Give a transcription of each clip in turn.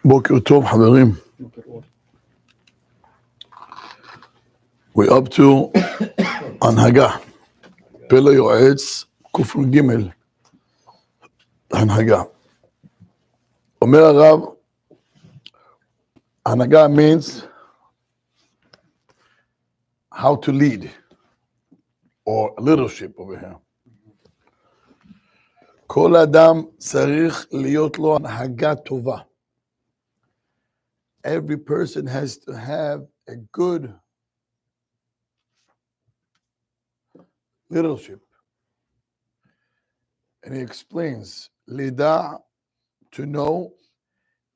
בוקר טוב חברים. We're up to הנהגה. פele Yoetz קופ"ג. הנהגה. אומר הרב, הנהגה means how to lead or leadership over here. כל אדם צריך להיות לו הנהגה טובה. Every person has to have a good leadership. And he explains, לידע, to know,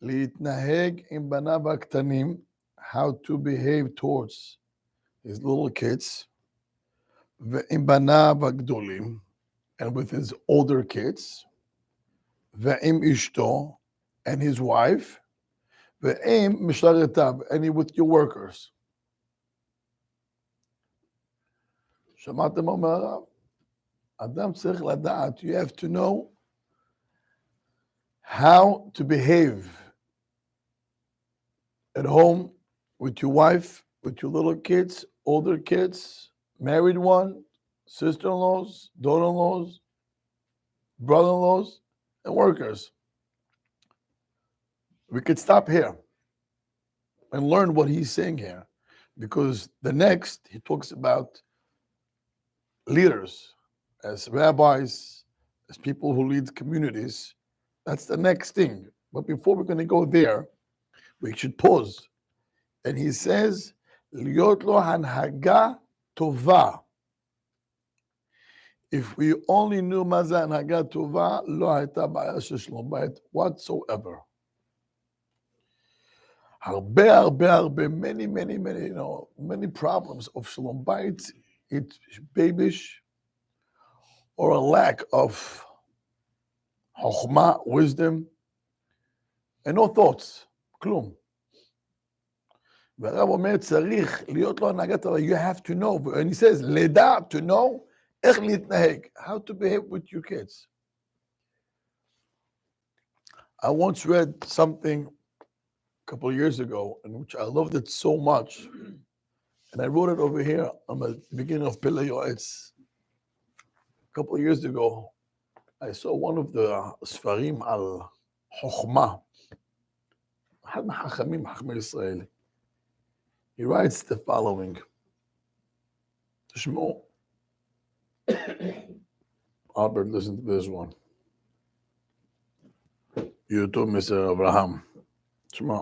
להתנהג עם בניו הקטנים, how to behave towards his little kids, ועם בניו הגדולים, and with his older kids, ועם אשתו, and his wife, ועם משרתיו, and with your workers. שמעתם מה אומר הרב? אדם צריך לדעת, you have to know how to behave at home with your wife, with your little kids, older kids, married one, sister-in-laws, daughter-in-laws, brother-in-laws, and workers. We could stop here and learn what he's saying here, because the next he talks about leaders as rabbis, as people who lead communities. That's the next thing. But before we're going to go there, we should pause. And he says, להיות לו הנהגה טובה. If we only knew מה זה הנהגה טובה, לא הייתה בעיה של שלום בית whatsoever. Many problems of shalom bait, it's babish, or a lack of chokhmah, wisdom, and no thoughts, כלום. והרב אומר, צריך להיות לו הנהגה טובה, you have to know, and he says, לדע, to know, איך להתנהג, how to behave with your kids. I once read something a couple of years ago, in which I loved it so much, and I wrote it over here on the beginning of Pele Yoetz. A couple of years ago, I saw one of the ספרים על חוכמה. אחד מהחכמים, חכמי ישראל. He writes the following. תשמעו. Albert, listen to this one. YouTube, Mr. Abraham. תשמע.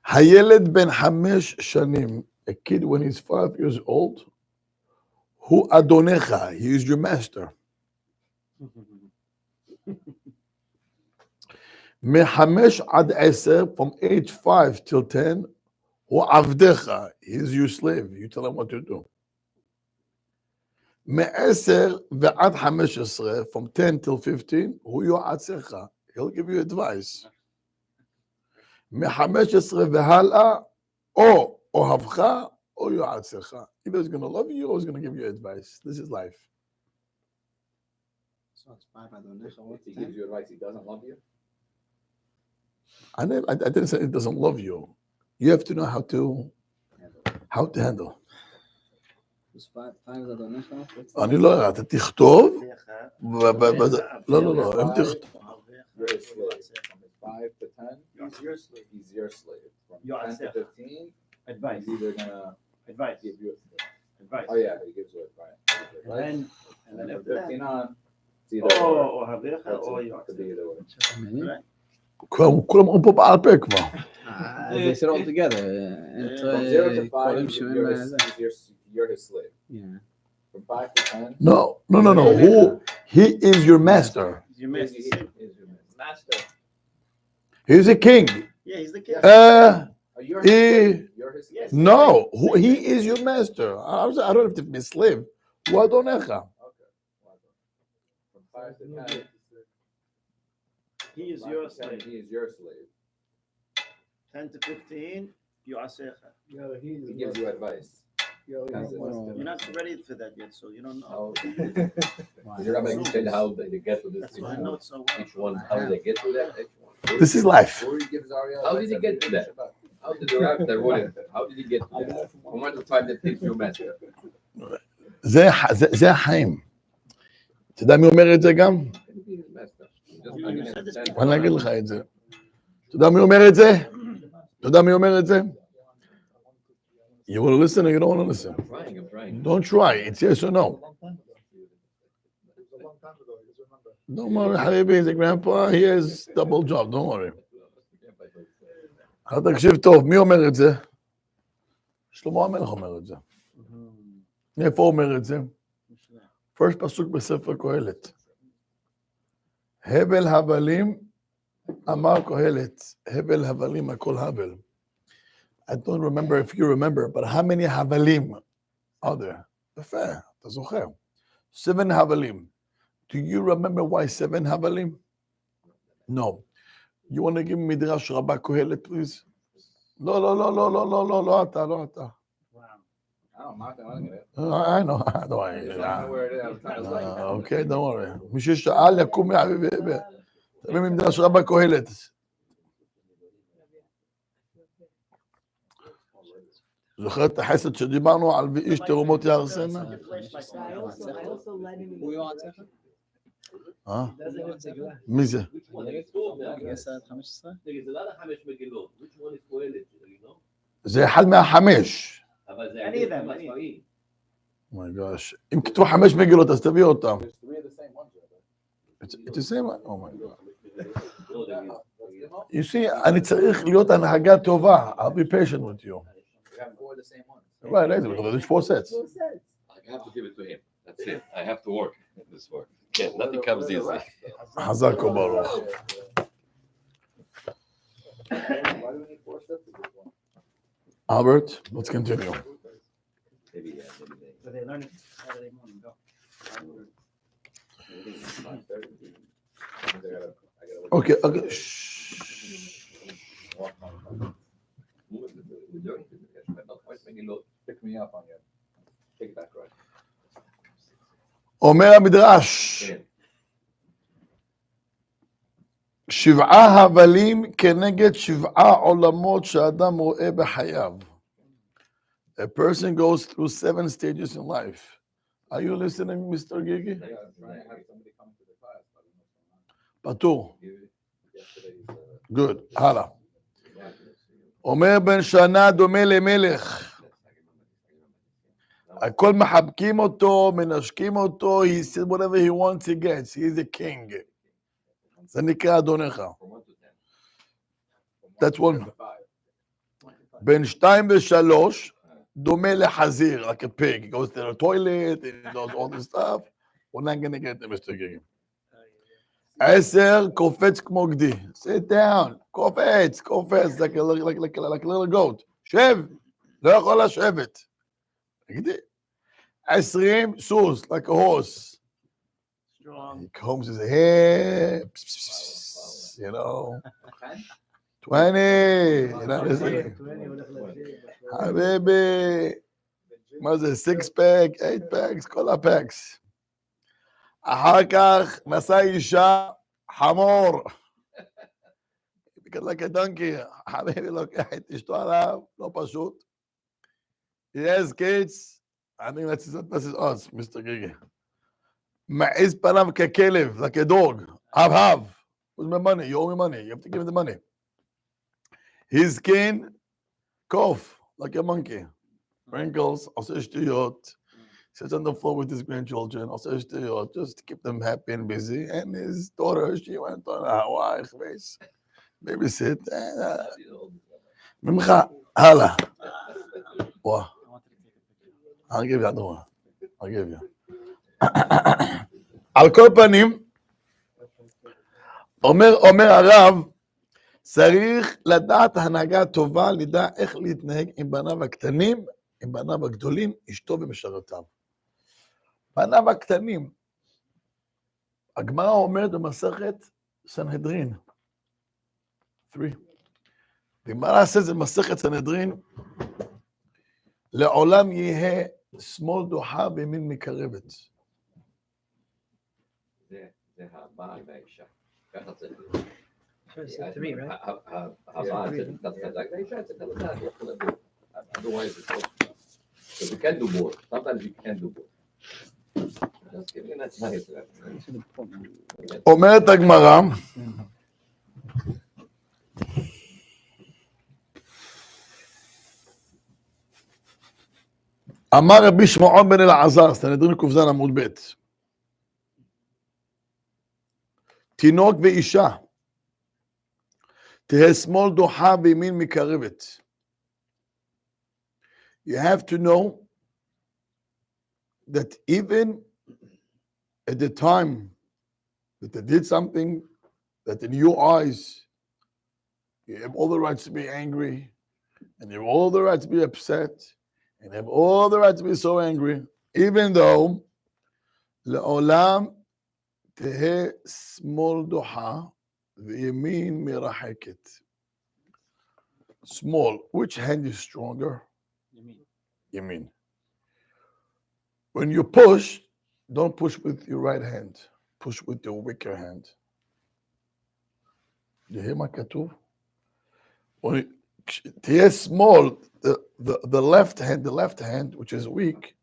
הילד בן 5 שנים, a kid when he's 5 years old, הוא אדונך, he is your master. מ-5 עד 10, from age 5 till 10, הוא עבדך, he is your slave, you tell him what to do. מ-10 ועד 15, from 10 till 15, הוא יועצך, he'll give you advice. מ-15 והלאה, או אוהבך, או יועצך. Either he's going to love you or he's going to give you advice. This is life. So it's 5 if he gives you advice, he doesn't love you? I didn't say it doesn't love you. You have to know how to handle. אני לא יודע, אתה תכתוב, לא, הם תכתוב. You're a slave. From 5 to 10, he's your slave. From 10 to 15, advice. He's either gonna give you advice. Oh yeah, he gives you advice. And then from 15 on, it's either or have or you could be either way. כולם אומרים פה בעל פה כבר. They sit all together. From 0 to 5, you're his slave. Yeah. From 5 to 10. No. He is your master. He's your master. Master. He's a king. Yeah, he's the king. You're his slave. No, he is your master. I don't have to be a slave. הוא אדונך. Okay. From 5 to 10. He is your slave. He is your slave. 10 to 15, you asecha. He gives you advice. You're not ready for that yet, so you don't know. You're not going to say how they get to this. That's why I know it so well. Each one, how they get to that. Each one. This is life. How did he get to that? How did the rabbi that wrote it? How did he get to that? From 1 to 5 that takes you master. זה החיים. אתה יודע מי אומר את זה גם? אני אגיד לך את זה. אתה יודע מי אומר את זה? אתה יודע מי אומר את זה? You want to listen or you don't want to listen? I'm trying. Don't try. It's yes or no. Don't worry, Habibi, he's a grandpa. He has double job. Don't worry. אתה תקשיב טוב. מי אומר את זה? שלמה המלך אומר את זה. איפה אומר את זה? first פסוק בספר קהילת. הבל הבלים אמר קהילת. הבל הבלים הכל הבל. I don't remember if you remember, but how many havalim are there? יפה, אתה זוכר. 7 havalim. Do you remember why 7 havalim? No. You want to give me midrash Rabbi Kohelet, please? לא, אתה. I know. Okay, don't worry. מי ששאל יקום מהחביב. תביא מדרש רבי קהלת. זוכר את החסד שדיברנו על ואיש תרומות יהרסנה? מי זה? זה אחד מהחמש. Oh my gosh. אם כתבו 5 מגילות, אז תביא אותם. It's the same one? Oh my God. You see, אני צריך להיות הנהגה טובה. I'll be patient with you. Right, there's 4 sets. I have to give it to him. That's it. I have to work this work. Yeah, nothing comes easy. חזק וברוך. Albert, let's continue. So they learn it Saturday morning. Go. Okay. Pick me up on you. Take it back, right? אומר המדרש, 7 הבלים כנגד 7 עולמות שאדם רואה בחייו. A person goes through 7 stages in life. Are you listening, Mr. Gigi? פטור. Good. הלאה. אומר בן שנה דומה למלך. הכל מחבקים אותו, מנשקים אותו, he said whatever he wants he gets, he is a king. זה נקרא אדונך. That's one. בין 2 ו3, דומה לחזיר, like a pig. He goes to the toilet, he does all this stuff. We're not going to get them, Mr. Gigi. 10, קופץ כמו גדי. Sit down, קופץ, like a little goat. שב, לא יכול לשבת. גדי. 20, סוס, like a horse. Strong. He combs his hair, you know. 20, you know, Habibi, מה זה, 6-pack, 8-packs, כל הפקס. אחר כך נשא אישה חמור. like a donkey. חביבי לוקח את אשתו עליו, לא פשוט. He has kids. I think this is us, Mr. Gigi. מעיז פניו ככלב, like a dog. have. Where's my money? You owe me money. You have to give me the money. His skin, cough, like a monkey. Wrinkles, עושה שטויות. Sits on the floor with his grandchildren. עושה שטויות, just to keep them happy and busy. And his daughter, she went on Hawaii, babysit. ממך, הלאה. וואו. I'll give you that one. I'll give you. על כל פנים, אומר הרב, צריך לדעת הנהגה טובה, לדע איך להתנהג עם בניו הקטנים, עם בניו הגדולים, אשתו ומשרתיו. בניו הקטנים, הגמרא אומרת במסכת סנהדרין, 3. הגמרא says במסכת סנהדרין, לעולם יהיה שמאל דוחה וימין מקרבת. זה הבעל והאישה. ככה צריך להיות. said to me, right? Otherwise, it's not. Because you can do both. Sometimes you can do both. Just giving that money to that. אומרת הגמרא, אמר רבי שמעון בן אלעזר, סנהדרין ק"ז עמוד ב', תינוק ואישה, תהא שמאל דוחה וימין מקרבת. You have to know that even at the time that they did something that in your eyes, you have all the rights to be angry, and you have all the right to be upset, and you have all the right to be so angry, even though לעולם תהא שמאל דוחה וימין מרחקת. Small, which hand is stronger? Yamin. When you push, don't push with your right hand. Push with your weaker hand. You hear my כתוב? תהיה small, the left hand, which is weak,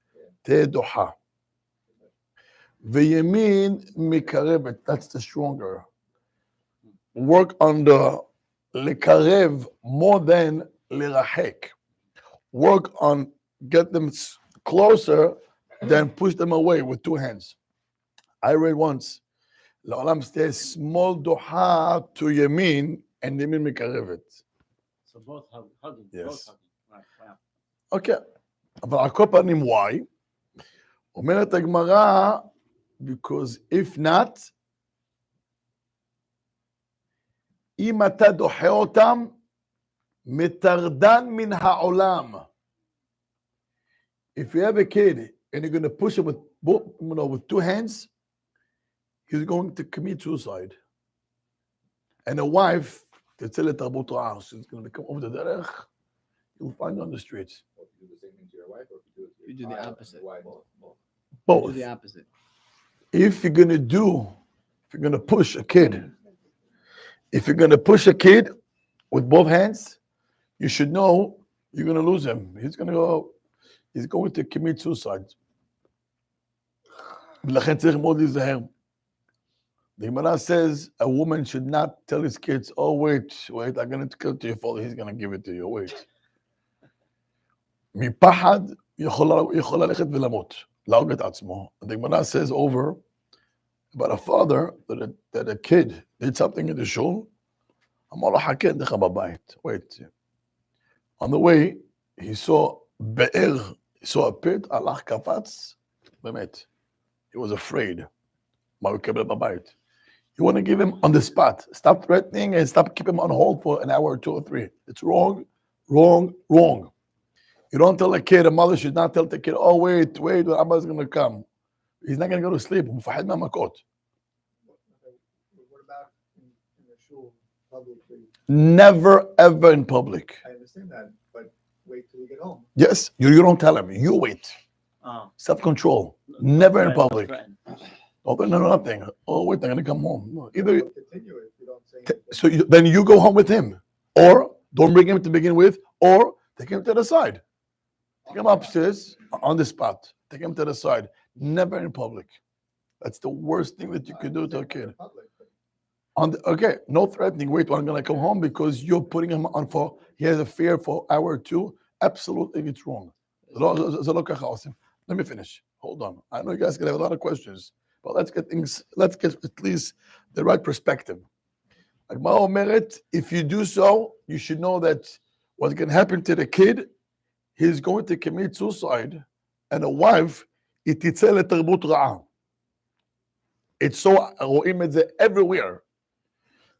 תהיה דוחה. וימין מקרבת, that's the stronger. Work on the לקרב more than לרחק. Work on get them closer than push them away with two hands. I read once, לעולם תהיה small דוחה to ימין and ימין מקרבת. So both hugging. Yes. Both hugging. Right. Wow. אוקיי, אבל על כל פנים why? אומרת הגמרא, because if not, אם אתה דוחה אותם, מטרדן מן העולם. If you have a kid and you're going to push him with both, with two hands, he's going to commit suicide. And a wife, תצא לתרבות רעה, she's going to come over the דרך, you'll find her on the streets. Or if you do the same thing to your wife, or if you do it to You your do the child, opposite. your wife, both. Do Both. the opposite. If you're going to push a kid, with both hands, you should know you're going to lose him. He's going to commit suicide. ולכן צריך מאוד להיזהר. The Gemara says a woman should not tell his kids, oh, wait, I'm going to kill it to your father, he's going to give it to you, wait. מפחד יכול ללכת ולמות, להרוג את עצמו. The Gemara says over about a father that a kid did something in the shul, אמר לו חכה, נדך בבית, wait. On the way, he saw באר, he saw a pit, הלך קפץ, באמת. He was afraid. מה הוא יקבל בבית? You want to give him on the spot. Stop threatening and stop keeping him on hold for an hour or two or three. It's wrong, wrong, wrong. You don't tell a kid, a mother should not tell the kid, oh, wait, Abba's going to come. He's not going to go to sleep. מפחד מהמכות. What about in the shul publicly? Never, ever in public. I understand that, but wait till we get home. Yes, you don't tell him. You wait. Oh. Self-control. Never in Threaten, public. threaten. Oh, no, nothing. Oh, wait, I'm going to come home. No, either We'll continue it if you don't say anything. so then you go home with him, or don't bring him to begin with, or take him to the side. Take him upstairs on the spot. Take him to the side. Never in public. That's the worst thing that you could do to a kid. Public. Okay, no threatening. Wait, I'm going to come home because you're putting him on for. He has a fear for an hour or two. Absolutely, it's wrong. Let me finish. Hold on. I know you guys can have a lot of questions, but let's get at least the right perspective. Agmara omeret, if you do so, you should know that what's going to happen to the kid, he's going to commit suicide, and a wife, היא תצא לתרבות רעה. It's so, רואים את זה everywhere.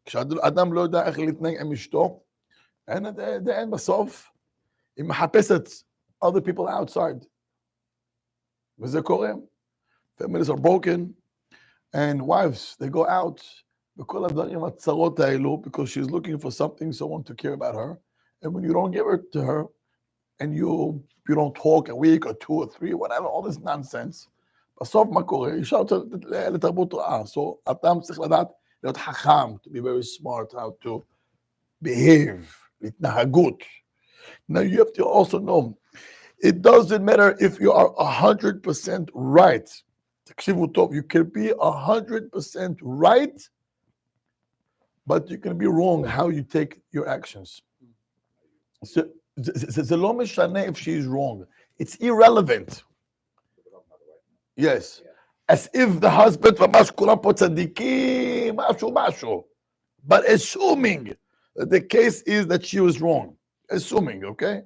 כשאדם לא יודע איך להתנהג עם אשתו, אין בסוף, היא מחפשת other people outside. וזה קורה. Families are broken, and wives, they go out, בכל הדברים הצרות האלו, because she's looking for something, someone to care about her, and when you don't give it to her, and you don't talk a week or two or three, whatever, all this nonsense, בסוף מה קורה? אישה רוצה לתרבות רעה. So, אדם צריך לדעת להיות חכם, to be very smart, how to behave, להתנהגות. Now you have to also know, it doesn't matter if you are 100% right. תקשיבו טוב, you can be 100% right, but you can be wrong how you take your actions. So, זה לא משנה if she is wrong. It's irrelevant. Yes. As if the husband ממש כולם פה צדיקים, משהו. But assuming that the case is that she was wrong. Assuming, okay?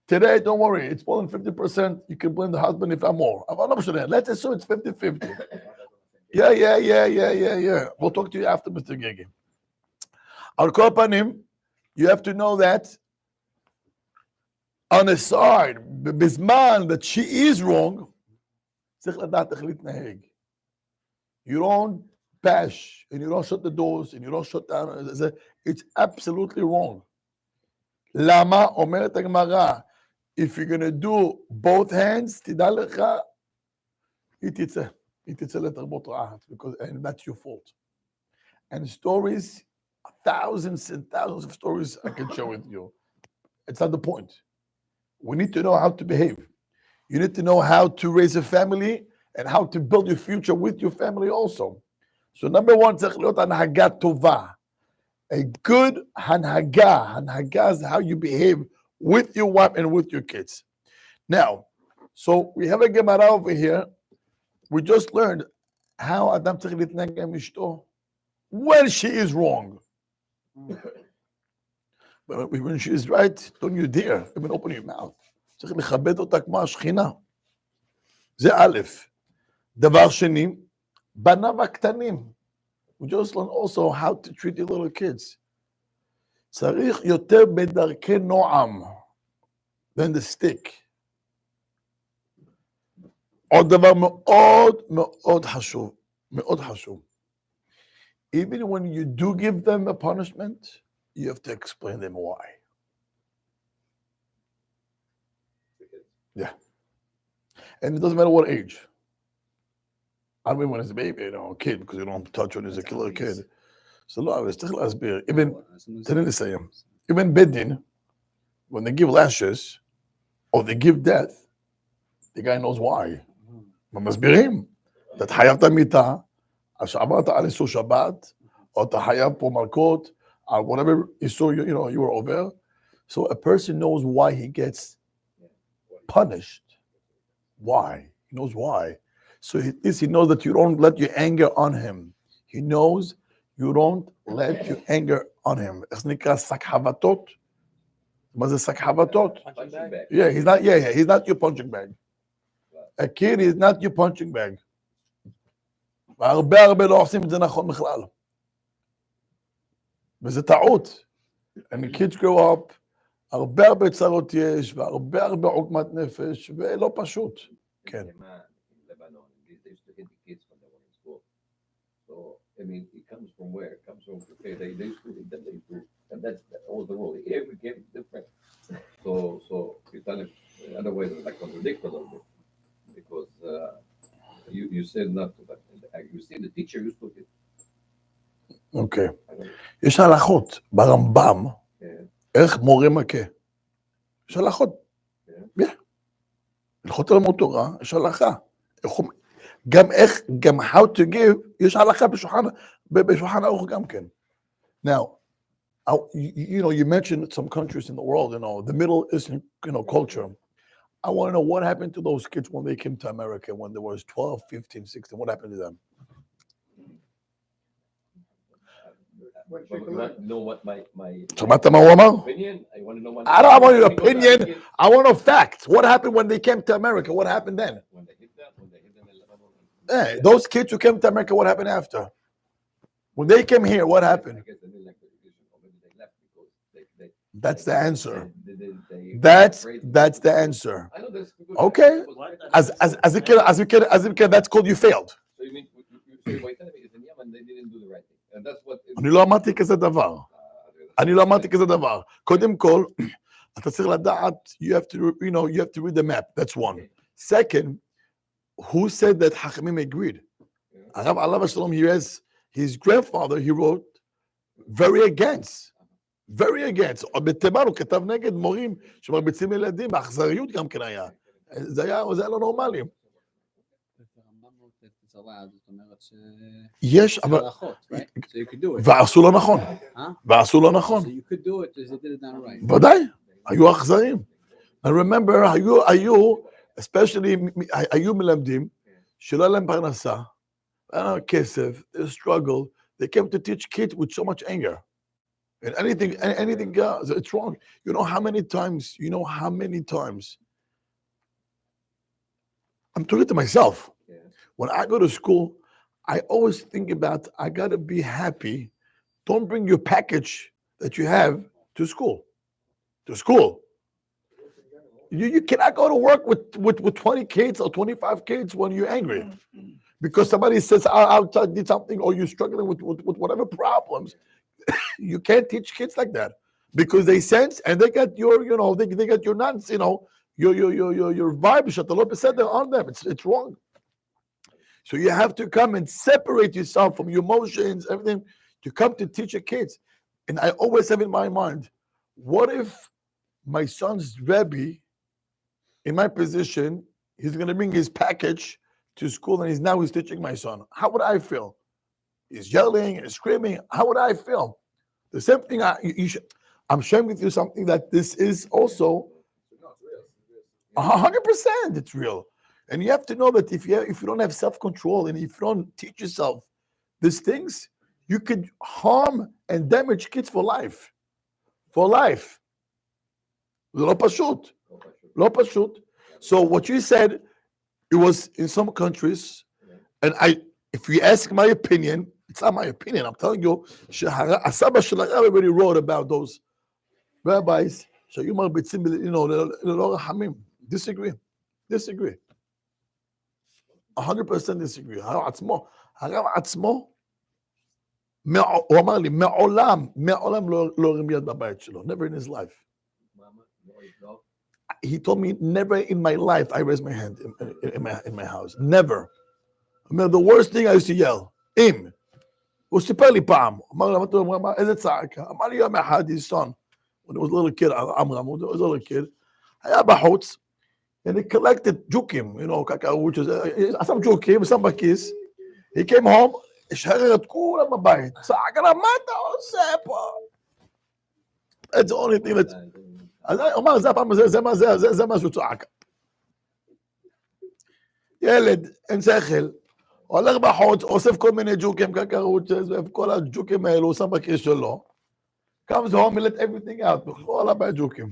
Today, don't worry, it's more than 50%. You can blame the husband if I'm more. Let's assume it's 50-50. Yeah. We'll talk to you after, Mr. Gigi. Al kol panim, you have to know that on the side, בזמן that she is wrong, צריך לדעת איך להתנהג. You don't bash, and you don't shut the doors, and you don't shut down. It's absolutely wrong. למה? אומרת הגמרא, if you're going to do both hands, תדע לך, היא תצא לתרבות רעה, and that's your fault. And stories, thousands and thousands of stories I can share with you. It's not the point. We need to know how to behave. You need to know how to raise a family and how to build your future with your family also. So number one, צריך להיות הנהגה טובה. A good hanhaga is how you behave with your wife and with your kids. Now, so we have a Gemara over here. We just learned how Adam צריך להתנהג עם אשתו when she is wrong. But when she is right, don't you dare even open your mouth. צריך לכבד אותה כמו השכינה. זה א'. דבר שני, בניו הקטנים. We just learn also how to treat the little kids. צריך יותר בדרכי נועם than the stick. עוד דבר מאוד חשוב, מאוד חשוב. Even when you do give them a punishment, you have to explain them why. Yeah. And it doesn't matter what age. I mean, when it's a baby, a kid, because you don't touch when he's a little kid. So, even Bedin, when they give lashes or they give death, the guy knows why. מסבירים, אתה חייב את המיטה, שעברת על איסור שבת, או אתה חייב פה מלכות, or whatever איסור, you were over. So a person knows why he gets punished. Why? He knows why. So he knows that you don't let your anger on him. He knows you don't let your anger on him. איך נקרא שק חבטות? מה זה שק חבטות? Yeah, he's not your punching bag. A kid is not your punching bag. והרבה לא עושים את זה נכון בכלל. וזה טעות. And the kids grow up, הרבה צרות יש, והרבה עוגמת נפש, ולא פשוט. כן. I mean, it comes from where? It comes from they used to and that was the rule. Every game is different. So you tell him otherwise it's like contradict a little bit because you said not to, but you see the teacher used to it. אוקיי. יש הלכות ברמב"ם, איך מורה מכה. יש הלכות. הלכות תלמוד תורה, יש הלכה. גם how to give, יש הלכה בשולחן ערוך גם כן. Now, you mentioned some countries in the world, the Middle Eastern, culture. I want to know what happened to those kids when they came to America, when they was 12, 15, 16, what happened to them? But you want to know what my שמעת מה הוא אמר? opinion? I want to know what I don't want your opinion. I want to know facts. What happened when they came to America? What happened then? when they hit them. Hey, those kids who came to America, what happened after? When they came here, what happened? I guess they didn't like the religion, or maybe they left because they That's the answer. they That's the answer. I know this. Okay. As a kid, that's called you failed. So you mean you say why is in Yemen they didn't do the right thing, and that's what. אני לא אמרתי כזה דבר. אני לא אמרתי כזה דבר. קודם כל, אתה צריך לדעת, you have to read the map. That's one. Second, who said that Hachamim agreed? Arav Alav Shalom, he his grandfather, he wrote very against. בתימן הוא כתב נגד מורים שמרביצים ילדים, באכזריות גם כן היה. זה היה לא נורמלי. יש, אבל... ועשו לא נכון. ועשו לא נכון. ודאי, היו אכזרים. I remember, היו, especially, היו מלמדים שלא היה להם פרנסה, היה להם כסף, they struggle, they came to teach kids with so much anger. And anything goes, it's wrong. You know how many times, I'm talking to myself. When I go to school, I always think about, I got to be happy. Don't bring your package that you have to school. You cannot go to work with 20 kids or 25 kids when you're angry. Because somebody says, I'll did something, or you're struggling with whatever problems. You can't teach kids like that. Because they sense, and they get your, they get your nuts, your vibe, Shatalot said on them. It's wrong. So you have to come and separate yourself from your emotions, everything, to come to teach your kids. And I always have in my mind, what if my son's Rebbe, in my position, he's going to bring his package to school and he's teaching my son? How would I feel? He's yelling and screaming. How would I feel? The same thing, I'm sharing with you something that this is also 100% it's real. And you have to know that if you don't have self-control and if you don't teach yourself these things, you could harm and damage kids for life. לא פשוט. So what you said, it was in some countries, and if you ask my opinion, it's not my opinion, I'm telling you, הסבא של הרב already wrote about those rabbis, שהיו מרביצים, ללא רחמים. Disagree. 100% disagree. הרב עצמו, הוא אמר לי, מעולם לא הרים יד בבית שלו, never in his life. He told me, never in my life I raised my hand in my house. Never. I mean, the worst thing I used to yell, הוא סיפר לי פעם, אמר, איזה צעקה? אמר לי יום אחד, his son, when he was a little kid, עמרם, he was a little kid, היה בחוץ, and he collected ג'וקים, קקאוצ'ס, שם ג'וקים, שם בכיס, he came home, השחרר את כולם בבית, צעק עליו, מה אתה עושה פה? That's the only thing that... אז הוא אמר, זה מה שהוא צעק. ילד, אין שכל, הולך בחוץ, אוסף כל מיני ג'וקים, קקאוצ'ס, וכל הג'וקים האלו, הוא שם בכיס שלו, comes home, he let everything out, בכל הבית ג'וקים.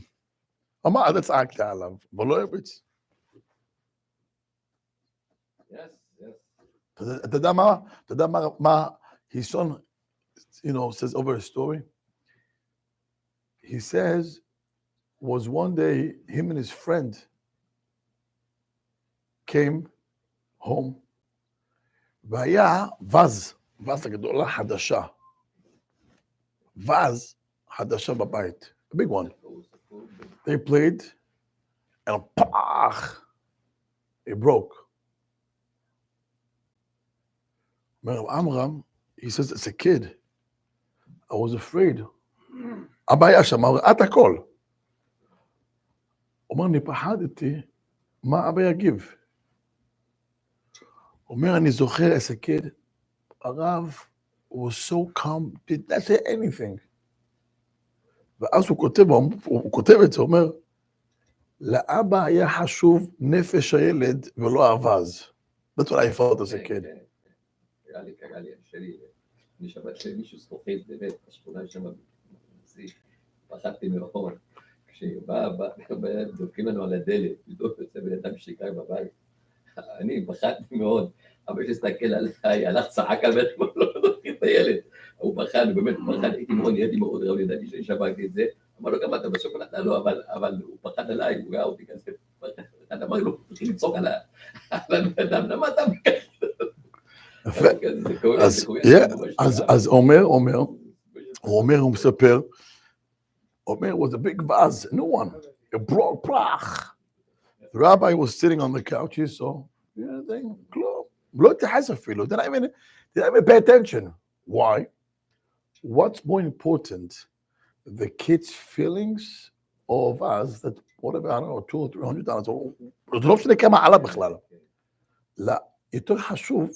אמר, זה צעקת עליו, אבל לא הרביץ. אתה יודע מה, his son, says over a story? He says, was one day, him and his friend came home, והיה vase גדולה חדשה. vase חדשה בבית, a big one. They played, and it broke. Amram, he says, as a kid, I was afraid. הבעיה שם, את הכל. אומר, אני פחדתי, מה אבא יגיב? אומר, אני זוכר, as a kid, הרב was so calm, did not say anything. ואז הוא כותב את זה, הוא אומר, לאבא היה חשוב נפש הילד ולא אבז. That's what I thought as a kid. קרה לי, אני שמעתי שמישהו זכוכית, באמת, בשכונה שם, פחדתי מאוד, כשבא, דופקים לנו על הדלת, לדוף יוצא בן אדם שיקר בבית, אני פחדתי מאוד, אבל שהסתכל עליי, הלך צעק על בית, לא דופקים את הילד, הוא פחד, באמת פחד, הייתי מאוד רעב, ידעתי שאני שבקתי את זה, אמר לו, גם אתה בסוף נתן לו, אבל הוא פחד עליי, הוא ראה אותי כזה, פחד, אמר לו, תתחיל לצעוק על האדם, למה אתה מכך? אז הוא מספר, Omer was a big vase, a new one. It broke, plach. The rabbi was sitting on the couch, he saw, כלום. לא התייחס אפילו, didn't even pay attention. Why? What's more important, the kids' feelings of us that whatever, I don't know, $200 or $300, זה לא משנה כמה עלה בכלל. לא, יותר חשוב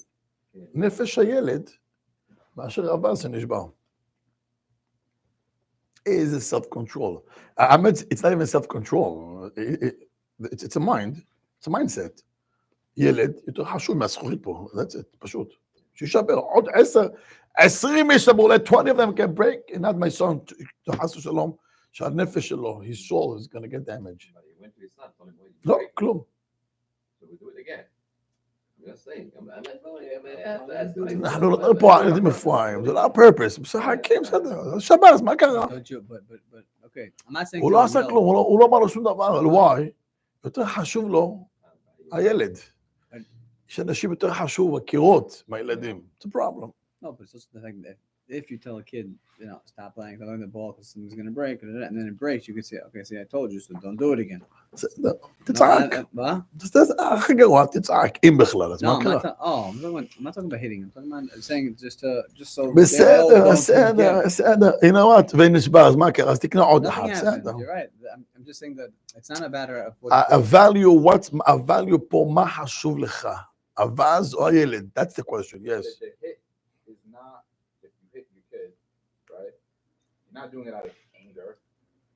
נפש הילד מאשר אבז שנשבר. Is self-control. I mean, it's not even self-control. It's a mind. It's a mindset. ילד יותר חשוב מהזכוכית פה. That's it, פשוט. שישבר עוד 20 איש אמרו, let 20 of them get break, and not my son, חס ושלום, שהנפש שלו, his soul is going to get damaged. But he went to his son, told him, "Well, you לא, break." כלום. So we do it again. I'm just saying. I'm not going to. אנחנו לא פה על ידי מפוארים, זה לא הפרפס, משחקים, בסדר, זה שב"ס, מה קרה? Don't you, but, okay. I'm not saying. הוא לא עשה כלום, הוא לא אמר לו שום דבר, אבל why? יותר חשוב לו הילד. יש אנשים יותר חשוב, הקירות מהילדים. It's a problem. No, but it's just the thing that if you tell a kid, stop playing the ball because something's going to break, and then it breaks, you could say, okay, see, I told you, so don't do it again. תצעק. What? זה הכי גרוע, תצעק, אם בכלל, אז No, מה I'm קרה? not talking about hitting. I'm talking about saying just so. בסדר, בסדר, הנה what, ונשבר, אז מה קרה? אז תקנה עוד אחד, Nothing בסדר. happened. You're right. I'm just saying that it's not a matter of what. ה-value פה, מה חשוב לך? הווז או הילד? That's the question, yes. The hit is not if you hit your kid, right? You're not doing it out of anger.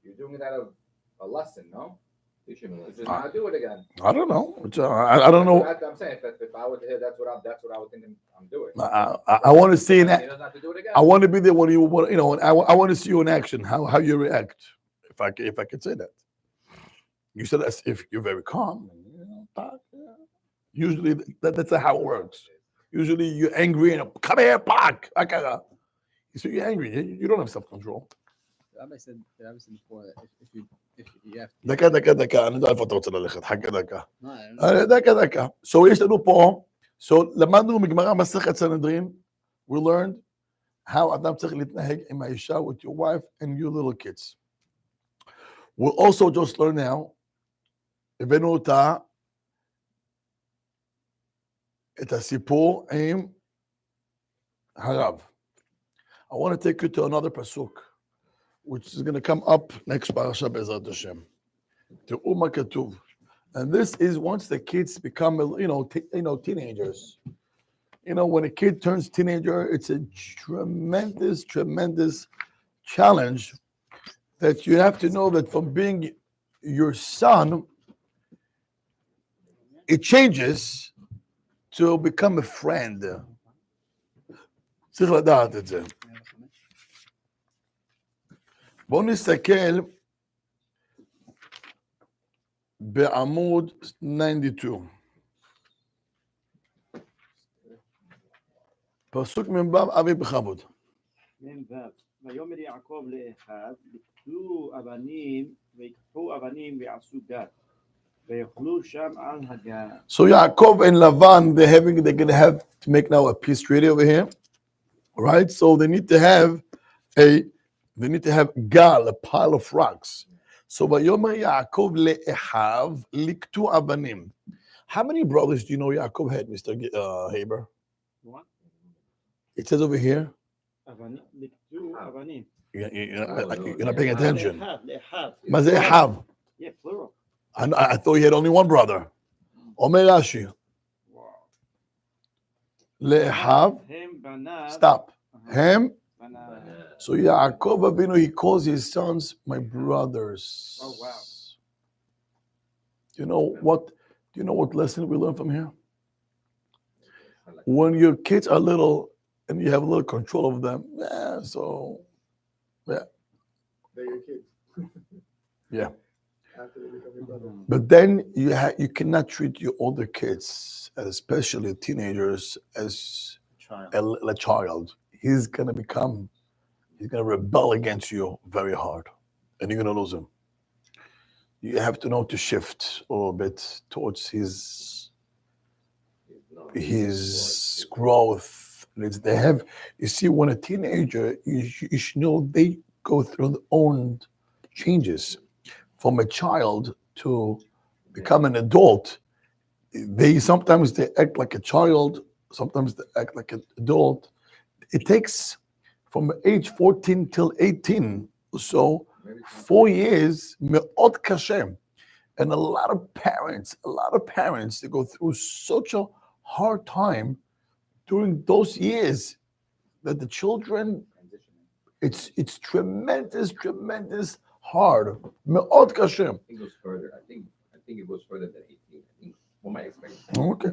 You're doing it out of a lesson, no? Teach him a lesson. Just not do it again. I don't know. I don't know. I'm saying if I were to hit, that's what I would think I'm doing. I want to see He doesn't have to do it again. I want to be there when I want to see you in action, how you react, if I could say that. You said as if you're very calm. Usually that's how it works. Usually you're angry and come here, back. So you're angry. You don't have self-control. Rabbi said before that if you have to. דקה, אני יודע איפה אתה רוצה ללכת, חכה דקה. No, I don't know. דקה. So יש לנו פה, למדנו מגמרא מסכת סנהדרין, we learned how אדם צריך להתנהג עם האישה, with your wife and your little kids. We'll also just learn now, הבאנו אותה, את הסיפור עם הרב. I want to take you to another pasuk, which is going to come up next parasha Be'ezrat Hashem. תראו מה כתוב. And this is once the kids become, teenagers. When a kid turns teenager, it's a tremendous, tremendous challenge that you have to know that from being your son, it changes to become a friend. צריך לדעת את זה. בואו נסתכל בעמוד 92. פסוק מ"ו, אבי בכבוד. מ"ו, ויאמר יעקב לאחיו, ויקחו אבנים ויעשו גת, ויאכלו שם על הגת. So Yaakov and Lavan, they're going to have to make now a peace treaty over here, right? So they need to have gal, a pile of rocks. So ויאמר יעקב לאחיו, לקטו אבנים. How many brothers do you know Yaakov had, Mr. Haber? What? It says over here. אבנים, לקטו אבנים. You're not paying attention. לאחיו. מה זה אחיו? Yeah, plural. I thought he had only one brother. אומר רש"י. Wow. לאחיו. הם בניו. Stop. הם. בניו. So Yaakov Avinu, he calls his sons my brothers. Oh, wow. Do you know what lesson we learn from here? When your kids are little and you have a little control of them, They're your kids. Yeah. After they become your brother. But then you cannot treat your older kids, especially teenagers, as a child. He's going to rebel against you very hard, and you're going to lose him. You have to know to shift a little bit towards his growth. You see, when a teenager, you should know they go through their own changes. From a child to become an adult, sometimes they act like a child, sometimes they act like an adult. it takes from age 14 till 18 or so, Maybe it's 4 years, מאוד קשה. And a lot of parents, they go through such a hard time during those years that the children, it's tremendous hard. מאוד קשה. I think it goes further. I think it goes further than 18. I think, from my experience, Okay.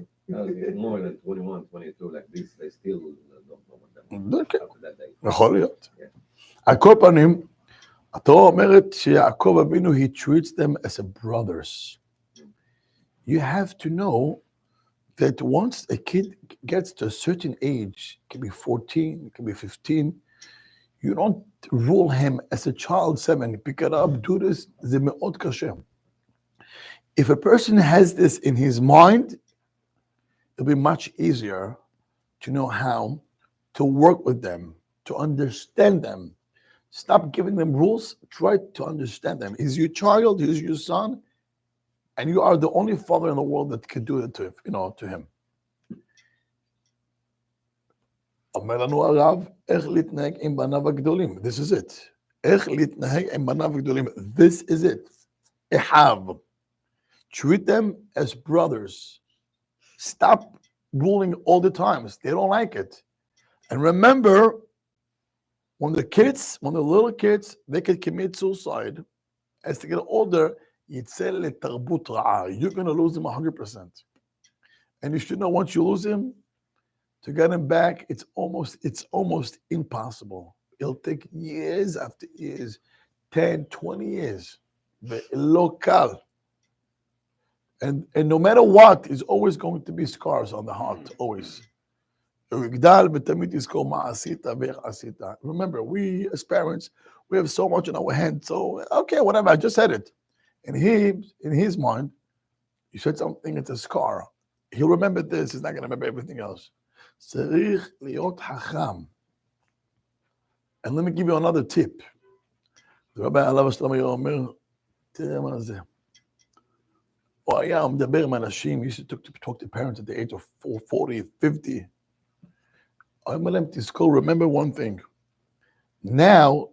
more than 21, 22, like this, they still don't know what them Okay. after that day. יכול להיות. Yeah. על כל פנים, התורה אומרת שיעקב אבינו, he treats them as a brothers. You have to know that once a kid gets to a certain age, it can be 14, it can be 15, you don't rule him as a child 7, pick it up, do this, זה מאוד קשה. If a person has this in his mind, it'll be much easier to know how to work with them, to understand them. Stop giving them rules, try to understand them. He's your child, he's your son, and you are the only father in the world that can do it to him. אומר לנו הרב, איך להתנהג עם בניו הגדולים. This is it. איך להתנהג עם בניו הגדולים. This is it. Ehav. Treat them as brothers. Stop ruling all the times. They don't like it. And remember, when the little kids, they can commit suicide. As they get older, you're going to lose them 100%. And you should know, once you lose him, to get him back, it's almost impossible. It'll take years after years, 10, 20 years. Local. And no matter what, there's always going to be scars on the heart, always. Remember, we as parents, we have so much in our hands. So, okay, whatever, I just said it. And in his mind, you said something, it's a scar. He'll remember this, he's not going to remember everything else. צריך להיות חכם. And let me give you another tip. The Rabbi עליו השלום היה אומר, תראה מה זה. הוא היה מדבר עם אנשים, he used to talk to parents at the age of 40, 50. I אומר להם, תזכור, remember one thing. Now,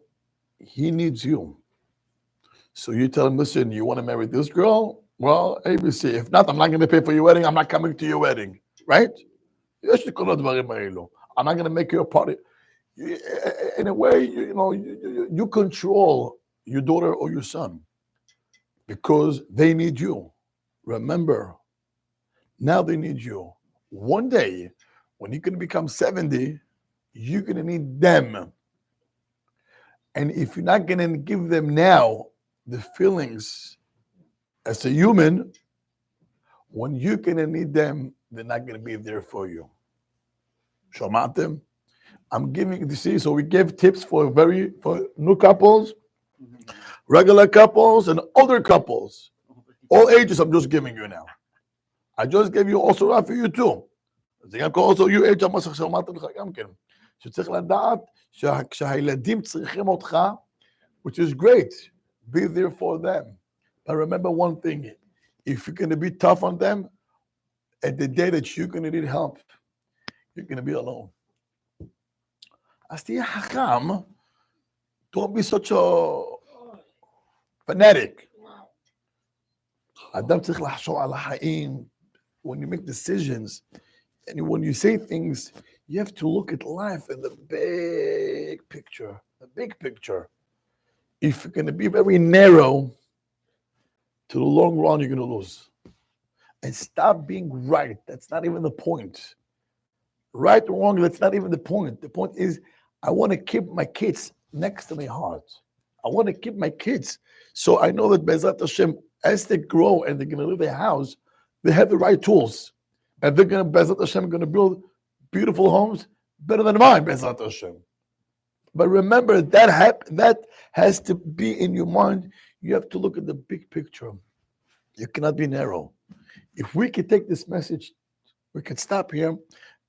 he needs you. So you tell him, listen, you want to marry this girl? Well, ABC. If not, I'm not going to pay for your wedding. I'm not coming to your wedding. Right? I'm not going to make you a party. In a way, you control your daughter or your son because they need you. Remember, now they need you. One day, when you're going to become 70, you're going to need them. And if you're not going to give them now the feelings as a human, when you're going to need them, they're not going to be there for you. Shamatem. I'm giving, you see, so we give tips for new couples, regular couples, and older couples. All ages, I'm just giving you now. I just gave you also right for you too. זה גם also you age, המסך שאמרתי לך גם כן. שצריך לדעת שהילדים צריכים אותך, which is great. Be there for them. But remember one thing, if you're going to be tough on them, at the day that you're going to need help, you're going to be alone. אז תהיה חכם, don't be such a fanatic. אדם צריך לחשוב על החיים. When you make decisions, and when you say things, you have to look at life in the big picture. The big picture. If you're going to be very narrow, to the long run, you're going to lose. And stop being right. That's not even the point. Right or wrong, that's not even the point. The point is, I want to keep my kids next to my heart. I want to keep my kids. So I know that Be'ezrat Hashem, as they grow and they're going to leave their house, they have the right tools. And they're going to, Be'ezrat Hashem, going to build beautiful homes better than mine, Be'ezrat Hashem. But remember, that has to be in your mind. You have to look at the big picture. You cannot be narrow. If we can take this message, we can stop here.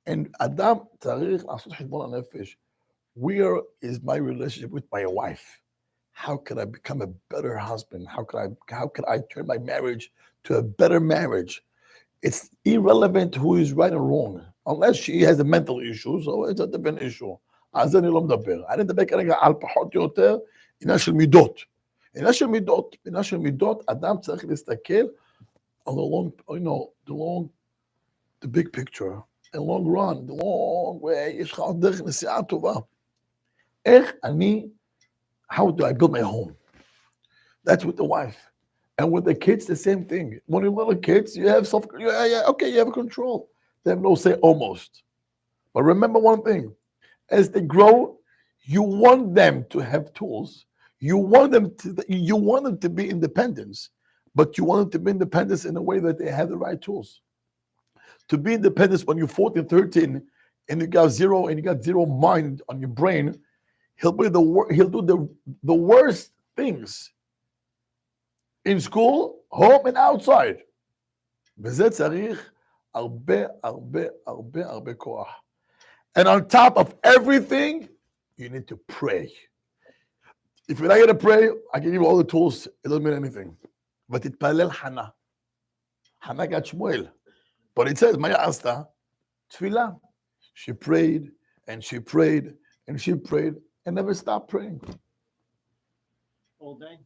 And Adam tzarich לעשות חשבון הנפש. Where is my relationship with my wife? How can I become a better husband? How can I turn my marriage to a better marriage? It's irrelevant who is right or wrong, unless she has a mental issue, so it's a different issue. על זה אני לא מדבר. אני מדבר כרגע על פחות או יותר עניין של מידות. עניין של מידות, אדם צריך להסתכל on the long, the big picture, the long run, the long way, יש לך עוד דרך נסיעה טובה. איך אני, how do I build my home? That's with the wife. And with the kids, the same thing. When you're little kids, you have you have control. They have no say almost. But remember one thing, as they grow, you want them to have tools. You want them to be independent, but you want them to be independent in a way that they have the right tools. To be independent when you're 14, 13, and you got zero mind on your brain, he'll do the worst things in school, home, and outside. וזה צריך הרבה כוח. And on top of everything, you need to pray. If you're not going to pray, I can give you all the tools. It doesn't mean anything. But תתפלל חנה. Hannah got Shmuel. But it says, Maya Asta, Tfilah. She prayed, and she prayed, and she prayed, and never stopped praying. All day.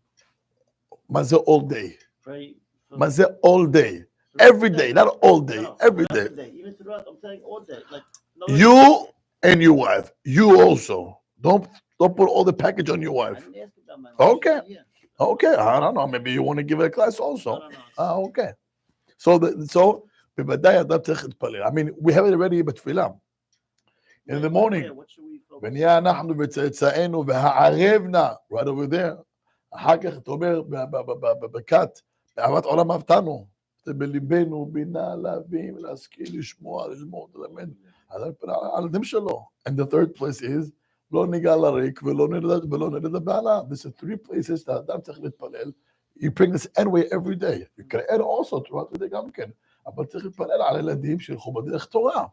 Mazeh all day. Pray. Mazeh all day. Every day, not all day, No, every throughout day. the Even throughout, I'm saying all day. Like no, You and your wife. You also. Don't put all the package on your I wife. didn't ask about my Okay. Yeah. Okay, I don't know. Maybe you want to give it a class also. No. Okay. So בוודאי אדם צריך להתפלל. I mean, we have it already בתפילה. In the morning. What should we focus ונהיה אנחנו וצאצאינו והערבנה, right over there. אחר כך אתה אומר בברכת, באהבת עולם אהבתנו. זה בליבנו, בינה, להבין, להשכיל, לשמוע, ללמוד, ללמד. על הילדים שלו. And the third place is, לא ניגע לריק ולא נרד לבעלה. This is 3 places שהאדם צריך להתפלל. You bring this anyway every day. You can add also throughout the day גם כן. אבל צריך להתפלל על הילדים שילכו בדרך תורה.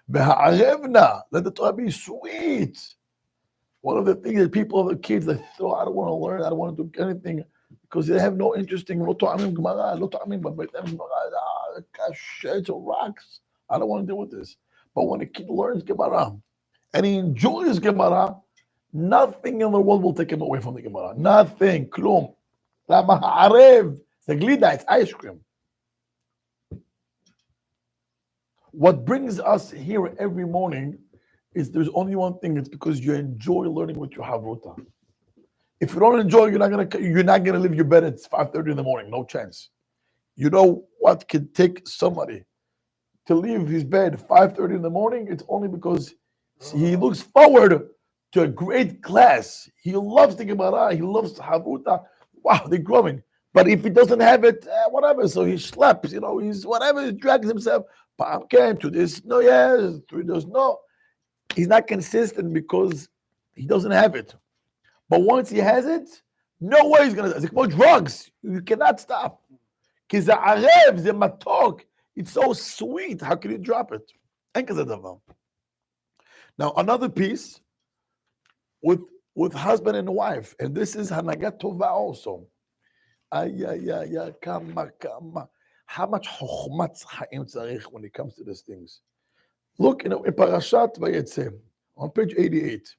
והערבנה, let the Torah be sweet. One of the things that people, the kids, they throw, I don't want to learn, I don't want to do anything, because they have no interest in, לא טועמים גמרא, לא טועמים בבית גמרא, קשה, it's rocks. I don't want to deal with this. But when a kid learns Gemara, and he enjoys Gemara, nothing in the world will take him away from the Gemara. Nothing, כלום. למה הערב, זה גלידה, it's ice cream. What brings us here every morning is there's only one thing. It's because you enjoy learning with your Hatorah. If you don't enjoy, you're not gonna leave your bed at 5:30 in the morning. No chance. You know what can take somebody to leave his bed 5:30 in the morning? It's only because he looks forward to a great class. He loves the Gemara. He loves the Hatorah. Wow, they're growing. But if he doesn't have it, whatever. So he slaps. He's whatever. He drags himself. Pam came to this. No, yes. To this. No. He's not consistent because he doesn't have it. But once he has it, no way he's going to. It's like drugs. You cannot stop. Because the arev, the matok, it's so sweet. How can you drop it? Now, another piece with husband and wife. And this is Hanagat Tova also. Kama. How much chokhmat chaim tzarich when it comes to these things. Look, in Parashat Vayetze, on page 88.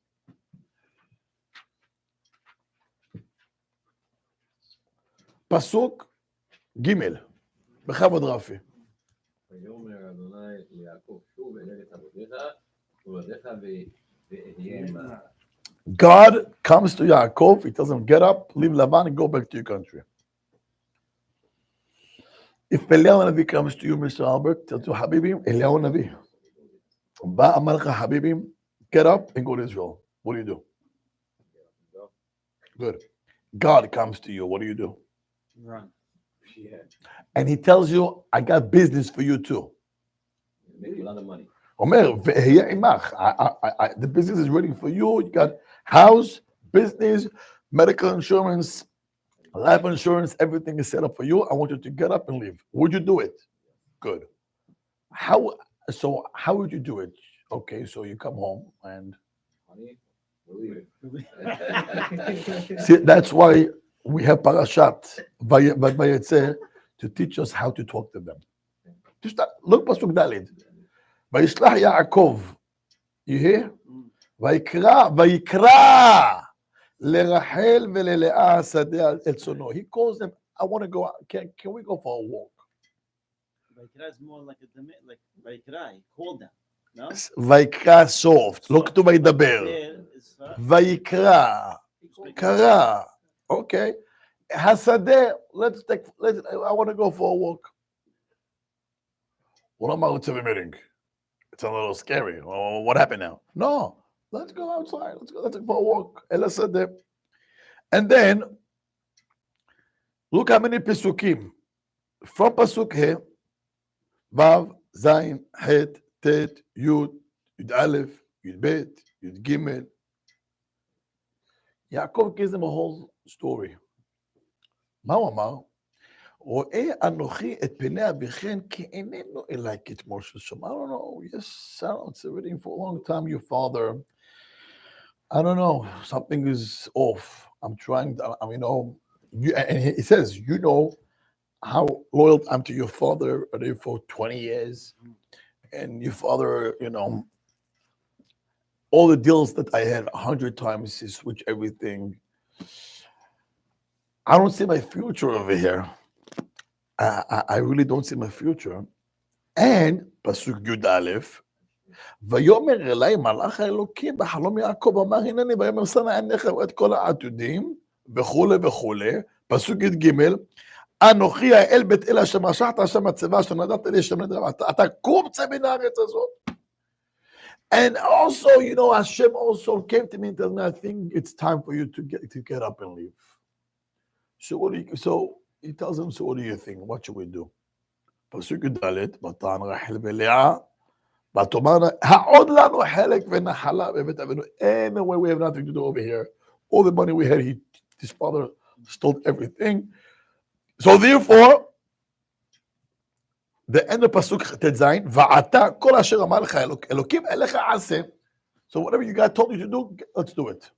Pasuk Gimel, בכבוד רפי. ויאמר אדוני ליעקב שוב אל ארץ אבותיך ולדיך ואהיה עמך. God comes to Yaakov, he tells him, get up, leave Lavan, and go back to your country. If Pele Yoetz comes to you, Mr. Albert, tell you, Habibim, Eliyahu Navi. Ba Amalcha Habibim, get up and go to Israel. What do you do? Good. God comes to you, what do you do? Run. Yeah. And he tells you, I got business for you too. Make a lot of money. Omer, ve'ehyeh imach. The business is ready for you. You got house, business, medical insurance, life insurance, everything is set up for you. I want you to get up and leave. Would you do it? Good. How would you do it? Okay, so you come home and Honey, we'll leave. see, that's why we have Parashat Vayetze to teach us how to talk to them. Just look Pasuk Daled. Vayishlach Yaakov. You hear? ויקרא לרחל וללאה השדה אל צונו. He calls them, I want to go out. Can we go for a walk? Vayikra is more like like Vayikra, he called them. No? ויקרא soft, לא כתוב וידבר. There is, ויקרא, קרא, אוקיי. השדה, I want to go for a walk. הוא לא אמר רוצה במטינג. It's a little scary. Oh, what happened now? No, let's go outside. Let's go for a walk. אל השדה. And then, look how many פסוקים. From פסוק ה', ו', ז', ח', ט', י', י"א, י"ב, י"ג. יעקב gives them a whole story. מה הוא אמר? רואה אנוכי את פני אביכן כי איננו אליי כתמול של שם. I don't know, yes, it's already for a long time, your father. I don't know, something is off. I'm trying, and he says, you know how loyal I'm to your father already for 20 years. And your father, all the deals that I had 100 times, he switched everything. I don't see my future over here. I really don't see my future. And פסוק י"א, ויאמר אלי מלאך האלוקים בחלום יעקב, אמר הנני ויאמר שנא עיניך ואת כל העתודים וכולי וכולי. פסוק י"ג, אנוכי האל בית אל אשר משחת השם הצבא אשר נדעת לי השם נדע, אתה קום צא מן הארץ הזאת. And also, Hashem also came to me and told me, I think it's time for you to get up and leave. So he tells him, so what do you think? What should we do? פסוק י"ד, ותען רחל ולאה, ותאמרנה, העוד לנו חלק ונחלה בבית אבינו. No way, we have nothing to do over here. All the money we had, his father stole everything. So therefore, the end of פסוק ט"ז, ועתה כל אשר אמר לך אלוקים אליך עשה. So whatever you God told you to do, let's do it.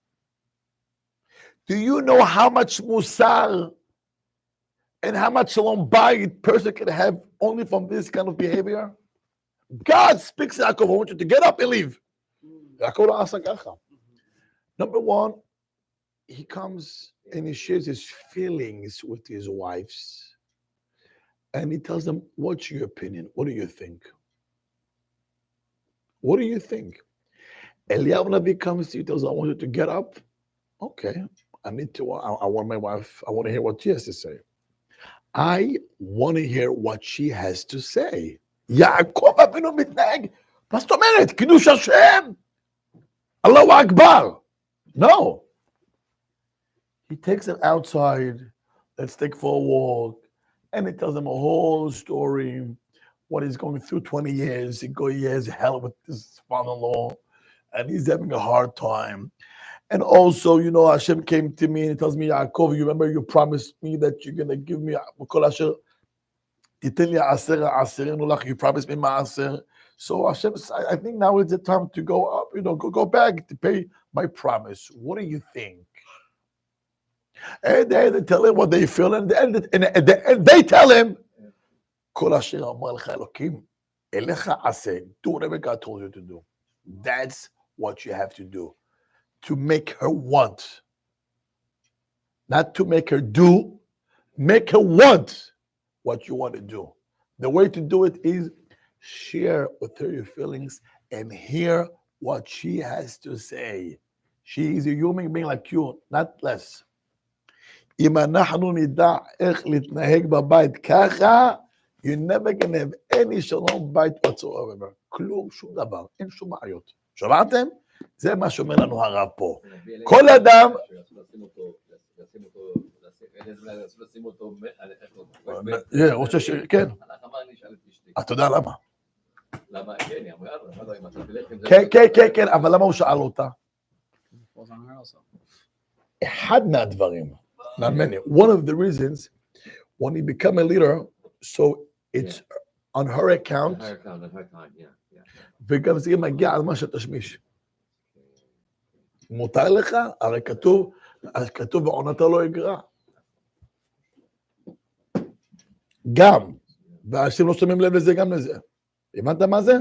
Do you know how much musar and how much shalom bayit person can have only from this kind of behavior? God speaks to Yaakov, I want you to get up and leave. Number one, he comes and he shares his feelings with his wives. And he tells them, what's your opinion? What do you think? What do you think? Eliyahu Navi comes to you, tells, I want you to get up. Okay, I want my wife, I want to hear what she has to say. I want to hear what she has to say. יעקב אבינו מתנהג, מה זאת אומרת? קידוש השם? אללהו אכבר. No. He takes them outside, let's take for a walk, and he tells them a whole story, what he's going through 20 years. He has hell with his father-in-law, and he's having a hard time. And also, Hashem came to me and he tells me, Yaakov, you remember you promised me that you're going to give me, you promised me ma'aser. So Hashem, I think now is the time to go up, go back to pay my promise. What do you think? And they tell him what they feel, and they tell him, do whatever God told you to do. That's what you have to do. To make her want. Not to make her do, make her want what you want to do. The way to do it is share with her your feelings and hear what she has to say. She is a human being like you, not less. אם אנחנו נדע איך להתנהג בבית ככה, you're never going to have any shalom bite whatsoever. כלום, שום דבר, אין שום בעיות. שמעתם? זה מה שאומר לנו הרב פה. כל אדם... רוצה ש... כן. אתה יודע למה? כן, אבל למה הוא שאל אותה? אחד מהדברים. Not many. One of the reasons, when you become a leader, so it's on her account. On her time, yeah. וגם זה מגיע על מה שתשמיש. מותר לך, הרי כתוב ועונתה לא יגרע. גם, ואנשים לא שמים לב לזה גם לזה. הבנת מה זה?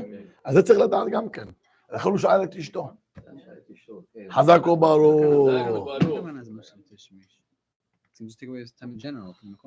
אז זה צריך לדעת גם כן. לכן הוא שאל את אשתו. חזק וברוך. Everyone has much tishmish. Seems to take away his time in general from the